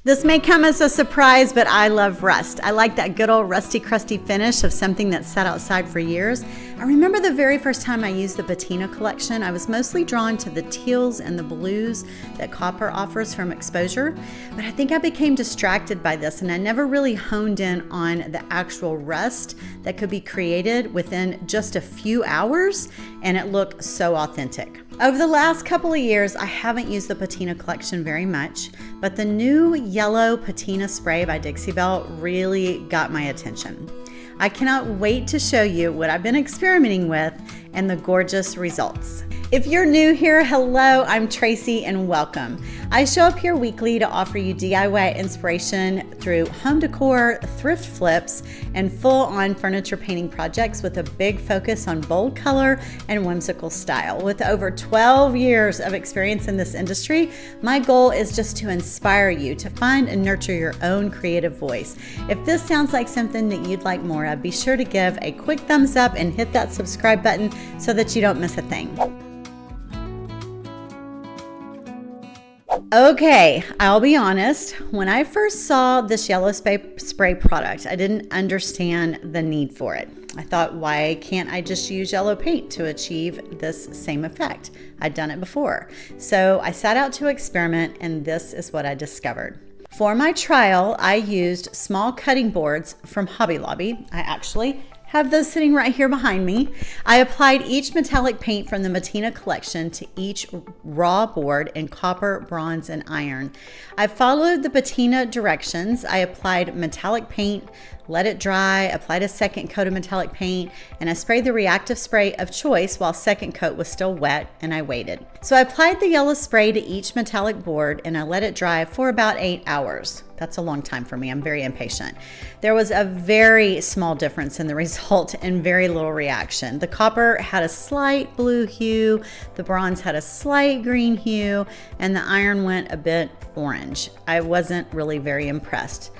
This may come as a surprise, but I love rust. I like that good old rusty, crusty finish of something that's sat outside for years. I remember the very first time I used the Patina collection, I was mostly drawn to the teals and the blues that copper offers from exposure, but I think I became distracted by this and I never really honed in on the actual rust that could be created within just a few hours, and it looked so authentic. Over the last couple of years, I haven't used the Patina collection very much, but the new yellow Patina spray by Dixie Belle really got my attention. I cannot wait to show you what I've been experimenting with and the gorgeous results. If you're new here, hello, I'm Tracey and welcome. I show up here weekly to offer you DIY inspiration through home decor, thrift flips, and full-on furniture painting projects with a big focus on bold color and whimsical style. With over 12 years of experience in this industry, my goal is just to inspire you to find and nurture your own creative voice. If this sounds like something that you'd like more of, be sure to give a quick thumbs up and hit that subscribe button so that you don't miss a thing. Okay, I'll be honest, when I first saw this yellow spray product, I didn't understand the need for it. I thought, why can't I just use yellow paint to achieve this same effect? I'd done it before. So I set out to experiment, and this is what I discovered. For my trial, I used small cutting boards from Hobby Lobby. I actually have those sitting right here behind me. I applied each metallic paint from the Patina collection to each raw board in copper, bronze, and iron. I followed the Patina directions. I applied metallic paint, let it dry, applied a second coat of metallic paint, and I sprayed the reactive spray of choice while second coat was still wet, and I waited. So I applied the yellow spray to each metallic board and I let it dry for about 8 hours. That's a long time for me. I'm very impatient. There was a very small difference in the result and very little reaction. The copper had a slight blue hue, the bronze had a slight green hue, and the iron went a bit orange. I wasn't really very impressed.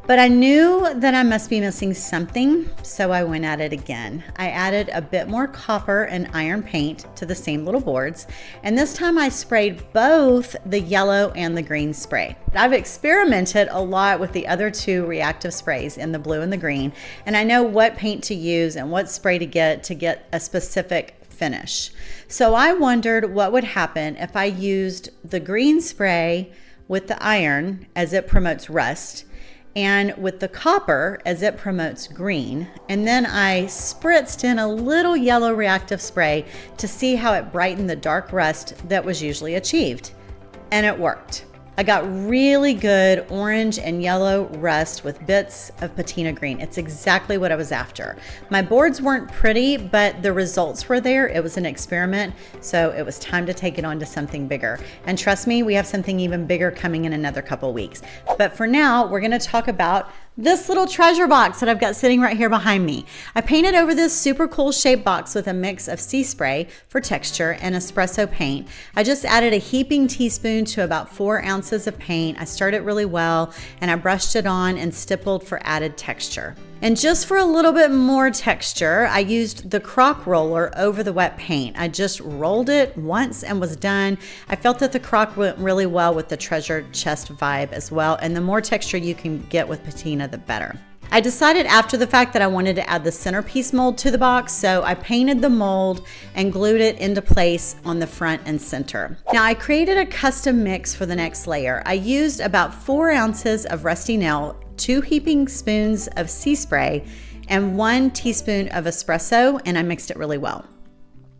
But I knew that I must be missing something, so I went at it again. I added a bit more copper and iron paint to the same little boards, and this time I sprayed both the yellow and the green spray. I've experimented a lot with the other two reactive sprays in the blue and the green, and I know what paint to use and what spray to get a specific finish. So I wondered what would happen if I used the green spray with the iron, as it promotes rust, and with the copper as it promotes green, and then I spritzed in a little yellow reactive spray to see how it brightened the dark rust that was usually achieved. And it worked. I got really good orange and yellow rust with bits of patina green. It's exactly what I was after. My boards weren't pretty, but the results were there. It was an experiment, so it was time to take it on to something bigger. And trust me, we have something even bigger coming in another couple weeks. But for now, we're gonna talk about this little treasure box that I've got sitting right here behind me. I painted over this super cool shaped box with a mix of sea spray for texture and espresso paint. I just added a heaping teaspoon to about 4 ounces of paint. I stirred it really well and I brushed it on and stippled for added texture. And just for a little bit more texture, I used the crock roller over the wet paint. I just rolled it once and was done. I felt that the crock went really well with the treasure chest vibe as well, and the more texture you can get with patina, the better. I decided after the fact that I wanted to add the centerpiece mold to the box, so I painted the mold and glued it into place on the front and center. Now I created a custom mix for the next layer. I used about 4 ounces of rusty nail, 2 heaping spoons of sea spray, and 1 teaspoon of espresso, and I mixed it really well.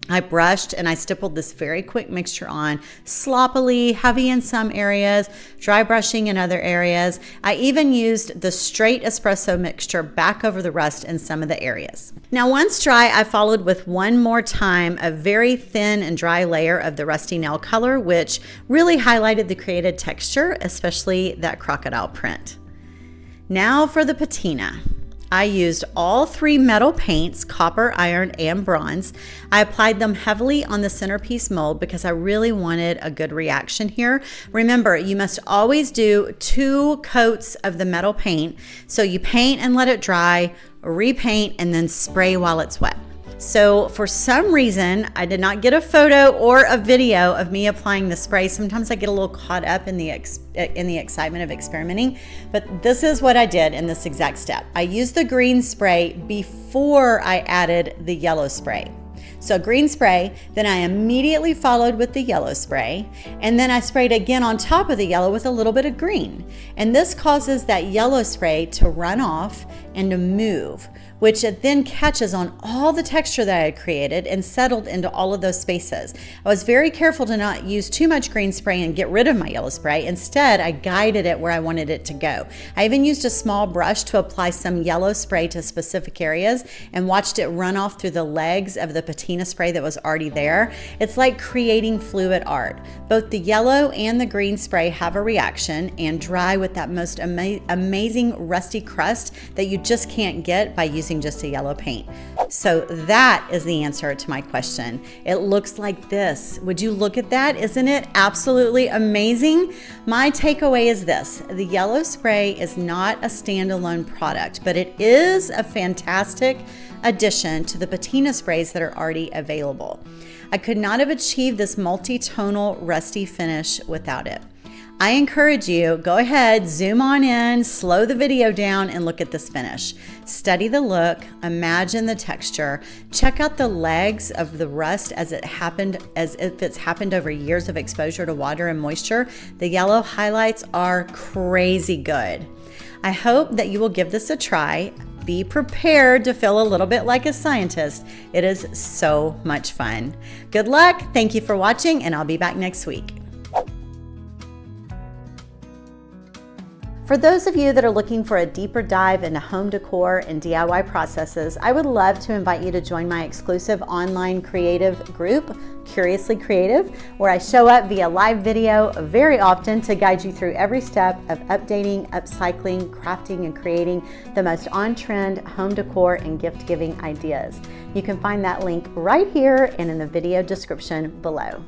I brushed and I stippled this very quick mixture on, sloppily, heavy in some areas, dry brushing in other areas. I even used the straight espresso mixture back over the rust in some of the areas. Now once dry, I followed with one more time a very thin and dry layer of the rusty nail color, which really highlighted the created texture, especially that crocodile print. Now for the patina. I used all 3 metal paints, copper, iron, and bronze. I applied them heavily on the centerpiece mold because I really wanted a good reaction here. Remember, you must always do 2 coats of the metal paint. So you paint and let it dry, repaint, and then spray while it's wet. So for some reason, I did not get a photo or a video of me applying the spray. Sometimes I get a little caught up in the excitement of experimenting, but this is what I did in this exact step. I used the green spray before I added the yellow spray. So green spray, then I immediately followed with the yellow spray, and then I sprayed again on top of the yellow with a little bit of green. And this causes that yellow spray to run off and to move, which it then catches on all the texture that I had created and settled into all of those spaces. I was very careful to not use too much green spray and get rid of my yellow spray. Instead, I guided it where I wanted it to go. I even used a small brush to apply some yellow spray to specific areas and watched it run off through the legs of the patina spray that was already there. It's like creating fluid art. Both the yellow and the green spray have a reaction and dry with that most amazing rusty crust that you just can't get by using just a yellow paint. So that is the answer to my question. It looks like this. Would you look at that? Isn't it absolutely amazing? My takeaway is this: the yellow spray is not a standalone product, but it is a fantastic addition to the patina sprays that are already available. I could not have achieved this multi-tonal rusty finish without it. I encourage you, go ahead, zoom on in, slow the video down, and look at this finish. Study the look, imagine the texture, check out the legs of the rust as if it's happened over years of exposure to water and moisture. The yellow highlights are crazy good. I hope that you will give this a try. Be prepared to feel a little bit like a scientist. It is so much fun. Good luck, thank you for watching, and I'll be back next week. For those of you that are looking for a deeper dive into home decor and DIY processes, I would love to invite you to join my exclusive online creative group, Curiously Creative, where I show up via live video very often to guide you through every step of updating, upcycling, crafting, and creating the most on-trend home decor and gift-giving ideas. You can find that link right here and in the video description below.